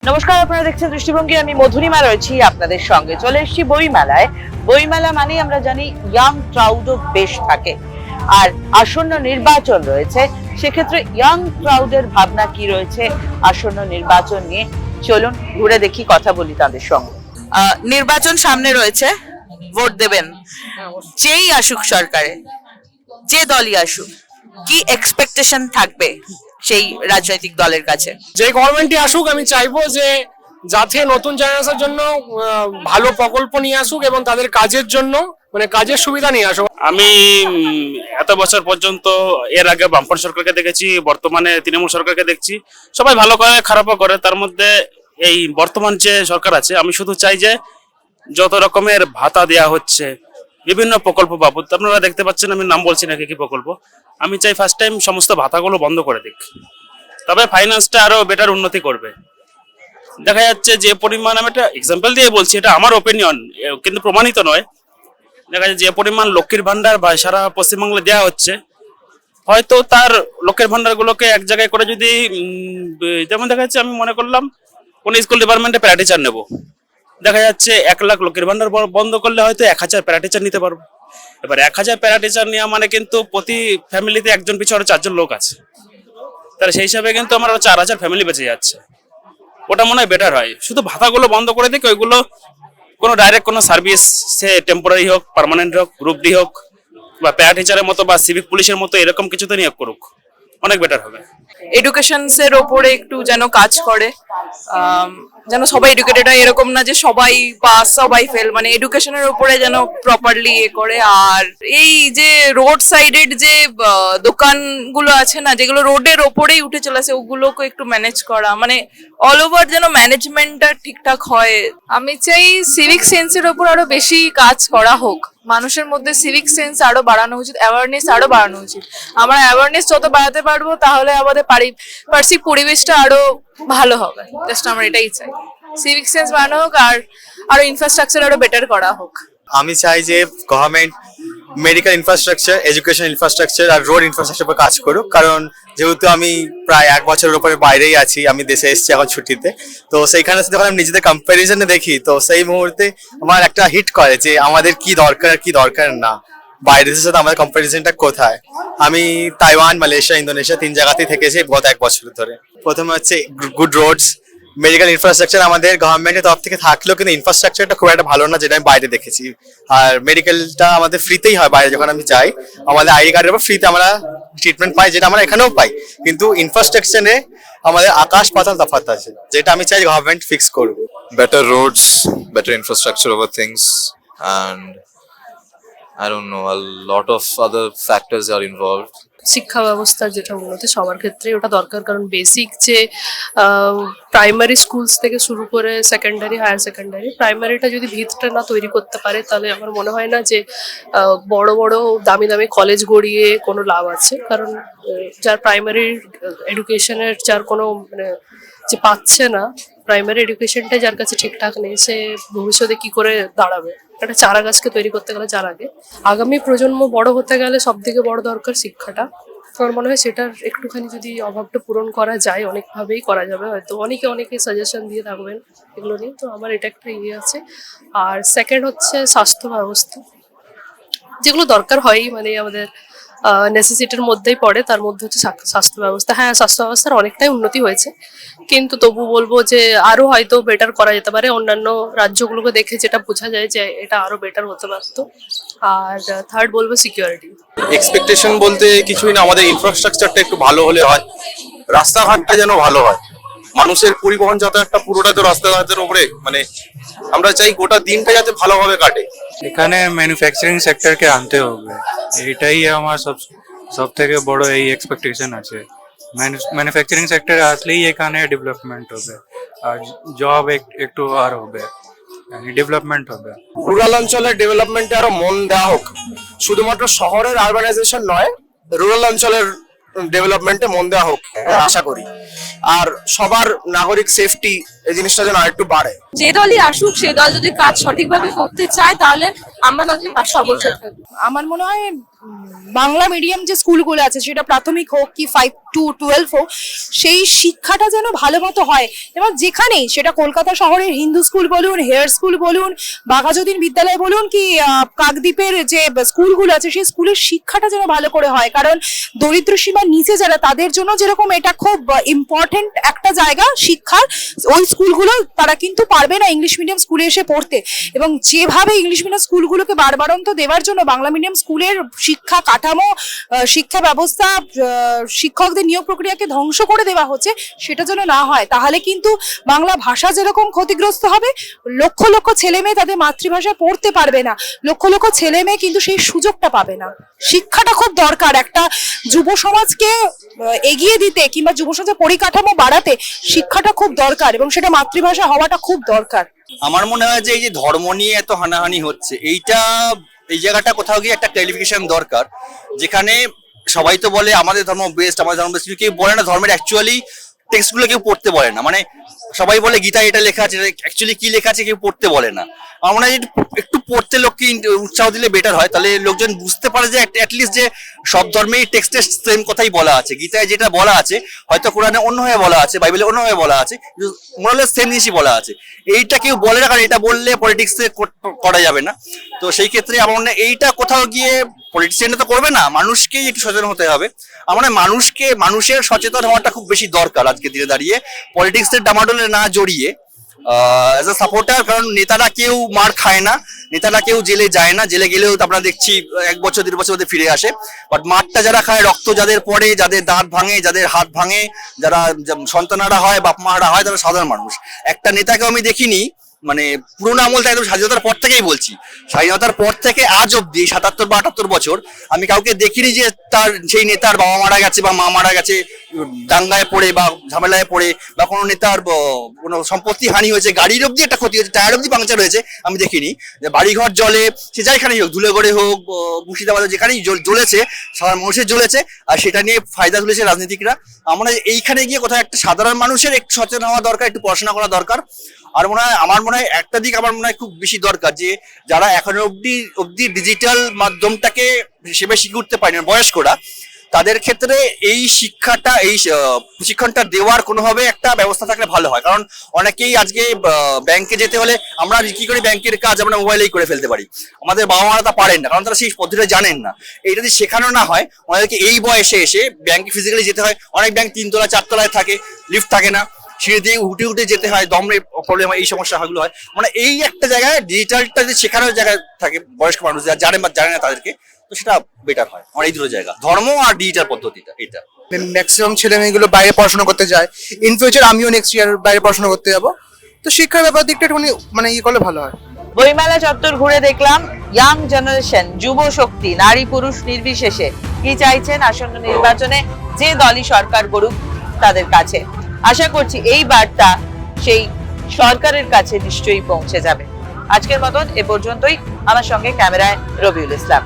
নমস্কার, আপনারা দেখছেন দৃষ্টিভঙ্গি। আমি মধুরিমা রয়েছি আপনাদের সঙ্গে। চলে এসেছি বইমেলায়। বইমেলা মানে আমরা জানি ইয়াং ক্রাউডও বেশ থাকে, আর আসন্ন নির্বাচন রয়েছে, সেক্ষেত্রে ইয়াং ক্রাউডের ভাবনা কি রয়েছে আসন্ন নির্বাচন নিয়ে, চলুন ঘুরে দেখি, কথা বলি তাদের সঙ্গে। নির্বাচন সামনে রয়েছে, ভোট দেবেন। যেই আসুক সরকারে, যে দলই আসুক, কি এক্সপেকটেশন থাকবে সেই রাজনৈতিক দলের কাছে? যে গভর্নমেন্টই আসুক, আমি চাইবো যে যাতে নতুন জেনারেশনের জন্য ভালো প্রকল্প নিয়ে আসুক এবং তাদের কাজের জন্য মানে কাজের সুবিধা নিয়ে আসুক। আমি এত বছর পর্যন্ত এর আগে বামফ্রন্ট সরকারকে দেখেছি, বর্তমানে তৃণমূল সরকারকে দেখছি, সবাই ভালো করে খারাপও করে। তার মধ্যে এই বর্তমান যে সরকার আছে, আমি শুধু চাই যে যত রকমের ভাতা দেয়া হচ্ছে বিভিন্ন প্রকল্প বাবদ, আপনারা দেখতে পাচ্ছেন, আমি নাম বলছি না কি প্রকল্প, আমি চাই ফার্স্ট টাইম সমস্ত ভাতাগুলো বন্ধ করে দিক, তবে ফাইন্যান্সটা আরো বেটার উন্নতি করবে। দেখা যাচ্ছে যে পরিমাণ, আমি একটা এক্সাম্পল দিয়ে বলছি, এটা আমার ওপিনিয়ন কিন্তু প্রমাণিত নয়, দেখা যাচ্ছে যে পরিমাণ লক্ষ্মীর ভান্ডার বা সারা পশ্চিমবাংলায় দেওয়া হচ্ছে, হয়তো তার লক্ষ্মীর ভান্ডার গুলোকে এক জায়গায় করে যদি যেমন দেখা যাচ্ছে, আমি মনে করলাম কোন স্কুল ডিপার্টমেন্টে প্যারা টিচার নেবো, দেখা যাচ্ছে 1 লাখ লক্ষ্মীর ভান্ডার বন্ধ করলে হয়তো 1000 প্যারা টিচার নিতে পারবো। এবার 1000 প্যারা টিচার নেওয়া মানে কিন্তু প্রতি ফ্যামিলিতে একজন পিছনে আরো 4 জন লোক আছে, তাহলে সেই হিসাবে কিন্তু আমার 4000 ফ্যামিলি বেঁচে যাচ্ছে। ওটা মনে হয় বেটার হয়। শুধু ভাতাগুলো বন্ধ করে দিক, ওইগুলো কোনো ডাইরেক্ট কোনো সার্ভিস, সে টেম্পোরারি হোক, পার্মানেন্ট হোক, গ্রুপ ডি হোক, বা প্যারা টিচারের মতো বা সিভিক পুলিশের মতো এরকম কিছুতে নিয়োগ করুক, অনেক বেটার হবে। এডুকেশনস এর ওপরে একটু যেন কাজ করে, যেন সবাই এডুকেটেড হয়, এরকম না যে সবাই পাস সবাই ফেল, মানে এডুকেশনের উপরে যেন প্রপারলি করে। আর এই যে রোড সাইডের যে দোকানগুলো আছে না, যেগুলো রোডের ওপরেই উঠে চলেছে, ওগুলোকে একটু ম্যানেজ করা, মানে অল ওভার যেন ম্যানেজমেন্টটা ঠিকঠাক হয়। আমি চাই সিভিক সেন্সের ওপর আরো বেশি কাজ করা হোক, মানুষের মধ্যে সিভিক সেন্স আরো বাড়ানো উচিত, অ্যাওয়ারনেস আরো বাড়ানো উচিত। আমরা অ্যাওয়ারনেস যত বাড়াতে পারবো, তাহলে আমাদের পারিপার্শ্বিক পরিবেশটা আরো ভালো হবে। জাস্ট আমরা এটাই চাই, সিভিক সেন্স বাড়ানো হোক, আর আরো ইনফ্রাস্ট্রাকচার আরো বেটার করা হোক। আমি চাই যে government medical infrastructure, education infrastructure আর রোড ইনফ্রাস্ট্রাকচার উপর কাজ করুক, কারণ যেহেতু আমি প্রায় 1 বছরের উপরে বাইরেই আছি, আমি দেশে এসেছি এখন ছুটিতে, তো সেইখানে যখন আমি নিজেদের কম্প্যারিজনে দেখি, তো সেই মুহূর্তে আমার একটা হিট করে যে আমাদের কি দরকার কি দরকার না, বাইরের দেশের সাথে আমাদের কম্প্যারিজনটা কোথায়। আমি তাইওয়ান, মালয়েশিয়া, ইন্দোনেশিয়া 3 জায়গাতেই থেকেছি গত 1 বছর ধরে। প্রথমে হচ্ছে গুড রোডস, মেডিকেল ইনফ্রাস্ট্রাকচার আমাদের গভর্নমেন্টের তরফ থেকে থাকলেও কিন্তু ইনফ্রাস্ট্রাকচারটা খুব একটা ভালো না, যেটা আমি বাইরে দেখেছি। আর মেডিকেলটা আমাদের ফ্রিতেই হয়, বাইরে যখন আমি যাই আমাদের আইডি কার্ডের উপর ফ্রিতে আমরা ট্রিটমেন্ট পাই, যেটা আমরা এখানেও পাই, কিন্তু ইনফ্রাস্ট্রাকচারে আমাদের আকাশ পাতাল তফাৎ আছে, যেটা আমি চাই গভর্নমেন্ট ফিক্স করবে। Better roads, better infrastructure over things, and I don't know, a lot of other factors are involved. শিক্ষা ব্যবস্থার যেটা উন্নতি সবার ক্ষেত্রে ওটা দরকার, কারণ বেসিক যে প্রাইমারি স্কুলস থেকে শুরু করে সেকেন্ডারি, হায়ার সেকেন্ডারি, প্রাইমারিটা যদি ভিতটা না তৈরি করতে পারে, তাহলে আমার মনে হয় না যে বড় বড় দামি দামি কলেজ গড়িয়ে কোনো লাভ আছে। কারণ যার প্রাইমারি এডুকেশনের যার কোনো মানে যে পাচ্ছে না, প্রাইমারি এডুকেশনটা যার কাছে ঠিকঠাক নেই, সে ভবিষ্যতে কি করে দাঁড়াবে? একটা চারা গাছকে তৈরি করতে গেলে যার আগে আগামী প্রজন্ম বড় হতে গেলে সব থেকে বড় দরকার শিক্ষাটা। আমার মনে হয় সেটার একটুখানি যদি অভাবটা পূরণ করা যায়, অনেকভাবেই করা যাবে। হয়তো অনেকে সাজেশন দিয়ে থাকবেন এগুলো নিয়ে, তো আমার এটা একটা ইয়ে আছে। আর সেকেন্ড হচ্ছে স্বাস্থ্য ব্যবস্থা, যেগুলো দরকার হয়, মানে আমাদের নেসেসিটির মধ্যেই পড়ে, তার মধ্যে হচ্ছে স্বাস্থ্য ব্যবস্থা। হ্যাঁ, স্বাস্থ্য ব্যবস্থার অনেকটাই উন্নতি হয়েছে, কিন্তু তবু বলবো যে আরো হয়তো বেটার করা যেতে পারে। অন্যান্য রাজ্যগুলোকে দেখে যেটা বোঝা যায় যে এটা আরো বেটার হতে পারতো। আর থার্ড বলবো সিকিউরিটি। এক্সপেকটেশন বলতে কিছুই না, আমাদের ইনফ্রাস্ট্রাকচারটা একটু ভালো হলে হয়, রাস্তাঘাটটা যেন ভালো হয়, মানুষের পরিবহন যাতায়াতটা পুরোটা তো রাস্তাঘাটের উপরে, মানে আমরা চাই গোটা দিনটা যাতে ভালোভাবে কাটে। এখানে ম্যানুফ্যাকচারিং সেক্টরকে আনতে হবে, এটাই আমার সব থেকে বড় এই এক্সপেকটেশন আছে। ম্যানুফ্যাকচারিং সেক্টরে আসলেই এখানে ডেভেলপমেন্ট হবে, আর জব একটু আর হবে, ডেভেলপমেন্ট হবে। রুরাল অঞ্চলের ডেভেলপমেন্টে আরো মন দেওয়া হোক, শুধুমাত্র শহরের আরবানাইজেশন নয়, রুরাল অঞ্চলের ডেভেলপমেন্টে মন দেওয়া হোক আশা করি। আর সবার নাগরিক সেফটি, এই জিনিসটা যেন আরেকটু বাড়ে। যে দলই আসুক, সে দল যদি কাজ সঠিকভাবে করতে চায়, তাহলে আমরা তাদের পাশে অবশ্যই থাকবো। আমার মনে হয় বাংলা মিডিয়াম যে স্কুলগুলো আছে সেটা প্রাথমিক হোক কি 5 to 12 হোক, সেই শিক্ষাটা যেন ভালো মতো হয়। এবং যেখানেই সেটা কলকাতা শহরের হিন্দু স্কুল বলুন, হেয়ার স্কুল বলুন, বাঘাযতীন বিদ্যালয় বলুন কি কাকদ্বীপের যে স্কুলগুলো আছে সেই স্কুলের শিক্ষাটা যেন ভালো করে হয়। কারণ দরিদ্র সীমার নিচে যারা, তাদের জন্য যেরকম এটা খুব ইম্পর্টেন্ট একটা জায়গা শিক্ষার, ওই স্কুলগুলো তারা কিন্তু পারবে না ইংলিশ মিডিয়াম স্কুলে এসে পড়তে। এবং যেভাবে ইংলিশ মিডিয়াম স্কুলগুলোকে বারবারন্ত দেওয়ার জন্য বাংলা মিডিয়াম স্কুলের শিক্ষা কাঠামো, শিক্ষা ব্যবস্থা, শিক্ষকদের নিয়োগ প্রক্রিয়াকে ধ্বংস করে দেওয়া হচ্ছে, সেটা যেন না হয়। তাহলে কিন্তু বাংলা ভাষা যেরকম ক্ষতিগ্রস্ত হবে, লক্ষ লক্ষ ছেলে মেয়ে তাদের মাতৃভাষা পড়তে পারবে না, লক্ষ লক্ষ ছেলে মেয়ে কিন্তু সেই সুযোগটা পাবে না। শিক্ষাটা খুব দরকার একটা যুব সমাজকে এগিয়ে দিতে কিংবা যুব সমাজের পরিকাঠামো বাড়াতে। শিক্ষাটা খুব দরকার এবং সেটা মাতৃভাষা হওয়াটা খুব দরকার। আমার মনে হয় যে এই যে ধর্ম নিয়ে এত হানাহানি হচ্ছে, এই জায়গাটা কোথাও গিয়ে একটা ক্লারিফিকেশন দরকার, যেখানে সবাই তো বলে আমাদের ধর্ম বেস্ট, আমাদের ধর্ম বেস্ট, কেউ বলে না ধর্মের অ্যাকচুয়ালি টেক্সট গুলো কেউ পড়তে বলে না। মানে সবাই বলে গীতা এটা লেখা আছে, অ্যাকচুয়ালি কি লেখা আছে কেউ পড়তে বলে না। আমার মনে হয় একটু পড়তে লোককে উৎসাহ দিলে বেটার হয়, তাহলে লোকজন বুঝতে পারে যে অ্যাটলিস্ট যে সব ধর্মেই টেক্সটে সেম কথাই বলা আছে। গীতায় যেটা বলা আছে হয়তো কোরআনে অন্যভাবে বলা আছে, বাইবেলে অন্যভাবে বলা আছে, মোরালে সেম জিনিসই বলা আছে। এইটা কেউ বলে না, কারণ এটা বললে পলিটিক্সে করা যাবে না। তো সেই ক্ষেত্রে আমার মনে হয় এইটা কোথাও গিয়ে পলিটিশিয়ানরা তো করবে না, মানুষকেই একটু সচেতন হতে হবে। আমার মনে হয় মানুষের সচেতন হওয়াটা খুব বেশি দরকার আজকে দিনে দাঁড়িয়ে, পলিটিক্সের ডামাডোলে না জড়িয়ে অ্যাজ আ সাপোর্টার। কারণ নেতারা কেউ মার খায় না, নেতারা কেউ জেলে যায় না, জেলে গেলেও আমরা দেখছি 1 বছর 1.5 বছর ফিরে আসে। বাট মারটা যারা খায়, রক্ত যাদের পড়ে, যাদের দাঁত ভাঙে, যাদের হাত ভাঙে, যারা সন্তানারা হয়, বাপ মারা হয়, তারা সাধারণ মানুষ। একটা নেতাকে আমি দেখিনি, মানে পুরোনো আমল থেকে, একদম স্বাধীনতার পর থেকেই বলছি, স্বাধীনতার পর থেকে আজ অব্দি 77 বা 78 বছর আমি কাউকে দেখিনি যে সেই নেতার বাবা মারা গেছে বা মা মারা গেছে দাঙ্গায় পড়ে বা ঝামেলায় পড়ে, বা কোনো নেতার কোনো সম্পত্তি হানি হয়েছে, গাড়ির অব্দি একটা ক্ষতি হয়েছে, টায়ার অব্দি পাংচার হয়েছে আমি দেখিনি। যে বাড়িঘর জলে, সে যেখানেই হোক, ধুলেগড়ে হোক, মুর্শিদাবাদে, যেখানেই জ্বলেছে, সাধারণ মানুষের জ্বলেছে, আর সেটা নিয়ে ফায়দা তুলেছে রাজনীতিকরা। আমরা এইখানে গিয়ে কোথাও একটা সাধারণ মানুষের একটু সচেতন হওয়া দরকার, একটু পড়াশোনা করা দরকার। আর আমার মনে হয় একটা দিক আমার মনে হয় খুব বেশি দরকার, যে যারা এখনো অব্দি ডিজিটাল মাধ্যমটাকে সেভাবে শিখে উঠতে পারেনি, বয়স্করা, তাদের ক্ষেত্রে এই প্রশিক্ষণটা দেওয়ার কোনোভাবে একটা ব্যবস্থা থাকলে ভালো হয়। কারণ অনেকেই আজকে ব্যাংকে যেতে হলে আমরা কি করে ব্যাংকের কাজ আমরা মোবাইলেই করে ফেলতে পারি, আমাদের বাবা মারা তা পারেন না, কারণ তারা সেই পদ্ধতিটা জানেন না। এইটা যদি শেখানো না হয়, ওনাদেরকে এই বয়সে এসে ব্যাংকে ফিজিক্যালি যেতে হয়। অনেক ব্যাংক 3 তলা 4 তলায় থাকে, লিফট থাকে না, সিঁড়ি দিয়ে উঠে যেতে হয়, দমে প্রবলেম হয়, এই সমস্যাগুলো হয়। মানে এই একটা জায়গায় ডিজিটালটা যে শেখানোর জায়গায় থাকে, বয়স্ক মানুষ যারা জানে বা জানে না তাদেরকে, তো সেটা বেটার হয়। আমার এই দুটো জায়গা, ধর্ম আর ডিজিটাল পদ্ধতিটা, এটা ম্যাক্সিমাম ছেলে মেয়েগুলো বাইরে পড়াশোনা করতে যায়। ইন ফিউচার আমিও নেক্সট ইয়ার বাইরে পড়াশোনা করতে যাবো, তো শিক্ষার ব্যাপার দিকটা একটু মানে করলে ভালো হয়। বইমেলা চত্বর ঘুরে দেখলাম ইয়াং জেনারেশন, যুব শক্তি, নারী পুরুষ নির্বিশেষে কি চাইছেন আসন্ন নির্বাচনে যে দলই সরকার গড়ুক তাদের কাছে। আশা করছি এই বার্তা সেই সরকারের কাছে নিশ্চয়ই পৌঁছে যাবে। আজকের মতন এ পর্যন্তই। আমার সঙ্গে ক্যামেরায় রবিউল ইসলাম।